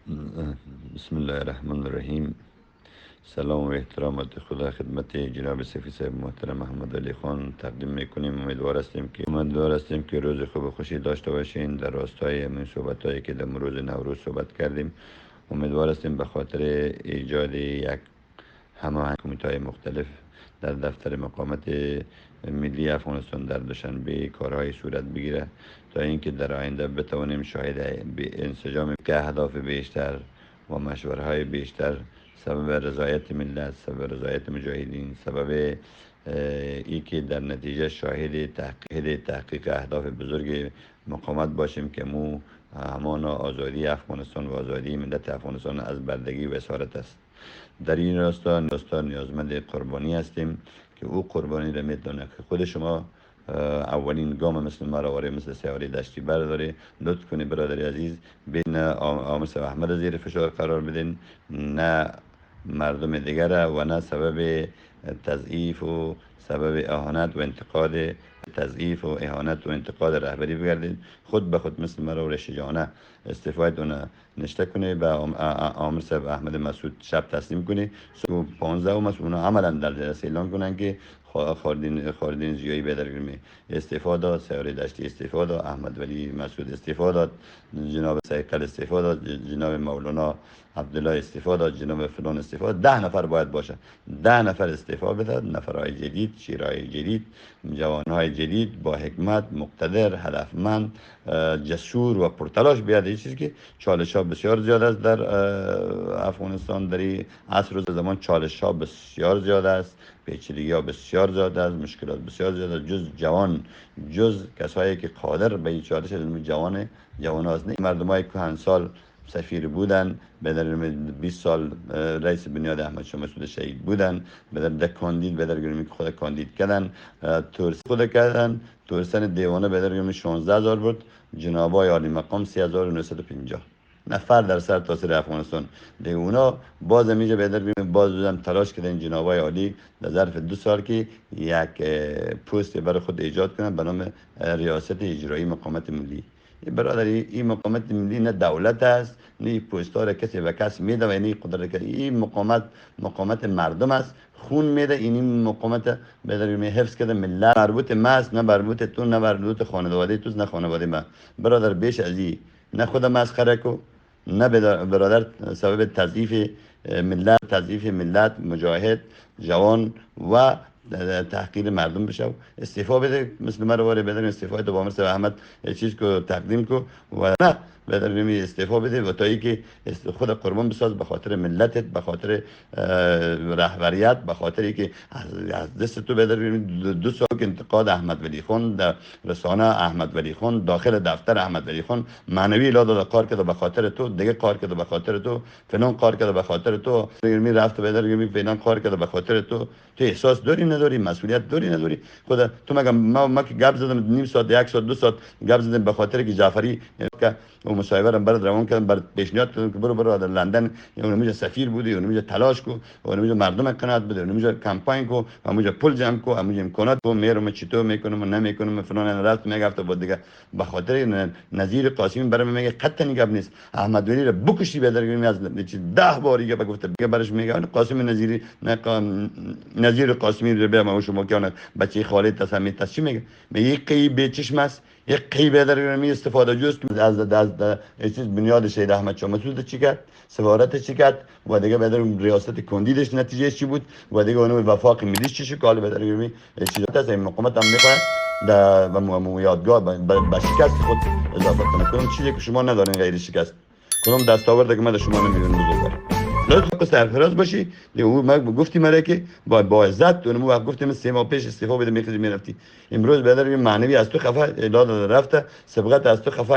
بسم الله الرحمن الرحیم. سلام و احترامات خدا خدمت جناب سفیر صاحب محترم محمد علی خان تقدیم میکنیم. امیدوار هستیم که روز خوب و خوشی داشته باشین. در راستای این صحبت هایی که در روز نوروز صحبت کردیم، امیدوار هستیم به خاطر ایجاد یک هماهنگ کمیته های مختلف در دفتر مقامات ملی افغانستان در دوشنبه کارهای صورت بگیره تا اینکه در آینده بتوانیم شاهد انسجام که اهداف بیشتر و مشورهای بیشتر سبب رضایت ملت، سبب رضایت مجاهدین، سبب ای که در نتیجه شاهد تحقیق اهداف بزرگ مقامات باشیم که مو همان آزادی افغانستان و آزادی ملت افغانستان از بردگی و اسارت است. در این راستا نیازمند قربانی هستیم که او قربانی را میتونه که خود شما اولین گام مثل مراوره مثل سیاره دشتی برداره. لطف کنید برادری عزیز، بین آمر صاحب احمد زیر فشار قرار بدین، نه مردم دیگر و نه سبب تضعیف و سبب اهانت و انتقاد رهبری بگردید. خود به خود مثل مراوره شجاعانه استعفایتون نشته کنه به آمر صاحب احمد مسعود شب تسلیم کنه. 15 مسئولان عملا در جلسه اعلام کنن که خالدین زیایی بدرگرمی استعفا داد، سیاره دشتی استعفا داد، احمد ولی مسعود استعفا داد، جناب سیقل استعفا داد، جناب مولانا عبدالله استعفا داد، جناب فلان استعفا داد. 10 نفر باید باشه. 10 نفر استعفا بداد، نفرهای جدید، شیرهای جدید، جوانهای جدید با حکمت، مقتدر، هدفمند، جسور و پرتلاش بیاد. این چیزی که چالش ها بسیار زیاد است در افغانستان در این عصر و زمان. چالش ها بسیار زیاد است، پیچیدگی ها بسیار زیاد است، مشکلات بسیار زیاد است. جز کسایی که قادر به این چالش جوان هاست. نه مردم های کهنسال سفیر بودن، بدر 20 سال رئیس بنیاد احمد شاه مسعود شهید بودن، بدر کاندید بدر خود کاندید کردن، تورس خود کردن، تورسن دیوانه بدر 16000 بود، جنابای عالی مقام 3950 نفر در سر تاثیر افغانستان. دیگه اونا باز میشه بدر باز بودن تلاش کردن جنابای عالی در ظرف 2 سال که یک پست برای خود ایجاد کنن به نام ریاست اجرایی مقامات ملی. برادری این مقامات ملی نه دولت است، نه پوستا را کسی به کس میده و نه قدرت کسی. این مقامات مردم است، خون میده. این مقامات بدر حفظ کرده ملت. مربوط ماست، نه مربوط تو، نه مربوط خانواده تو، نه خانواده من. برادر بیش از این نه خود مسخره کو، نه برادر سبب تضعیف ملت مجاهد جوان و تحقیر مردم بشه. استعفا بده مثل مرواره بدن استعفا تو با امر صاحب احمد چیز کو تقدیم کو و نه بدر نمی استعفا بده و تا اینکه خود قربان بساز به خاطر ملتت، به خاطر رهبریت، به خاطر اینکه از دست تو بدر 2 سال انتقاد احمد ولی خان در رسانه، احمد ولی خان داخل دفتر احمد ولی خان معنوی لادا کار کرده به خاطر تو، دیگه کار کرده به خاطر تو، فلان کار کرده به خاطر تو، می رفت بدر می فلان کار کرده به خاطر تو احساس داری نداری؟ مسئولیت داری نداری؟ خدا تو مگه ما که گپ زدم نیم ساعت، 1 ساعت، 2 ساعت گپ زدم به خاطر که جعفری که و مصاحبه را برات روان کردم، برات پیشنهاد کردم که برو در لندن اونجا سفیر بودی، اونجا تلاش کو، اونجا مردم قناعت بده، اونجا کمپاین کو، اونجا پول جمع کو، اونجا امکانات کو. میرم چطور میکنم و نمیکنم فلان رفت میگفت بود دیگه به خاطر نظیر قاسمی برام میگه قطعا گپ نیست. احمد ولی را بکشی بدرگیری از 10 بار دیگه گفته برش میگه قاسم نظیری نظیر قاسمی رو به ما شما که اون بچه خالد تسمی چی میگه؟ میگه قی به چشم است، یک قی بدر می استفاده جوست از چیز بنیاد شهید احمد شاه مسعود چی کرد، سفارت چی کرد و دیگه بدر ریاست کاندیدش نتیجه چی بود و دیگه اون وفاق ملیش چی شد. کال بدر می چیزات از این مقامات هم میخواد در و یادگار به شکست خود اضافه کنه. چیزی که شما ندارین غیر شکست، کدوم دستاورد که من شما نمیدونم بزرگوار. لازم سرفراز باشی. ما گفتی مرا که با عزت اون وقت گفتیم 3 ماه پیش استعفا بده میخوای میرفتی. امروز بدر معنوی از تو خفه اعلان رفته، سبقت از تو خفه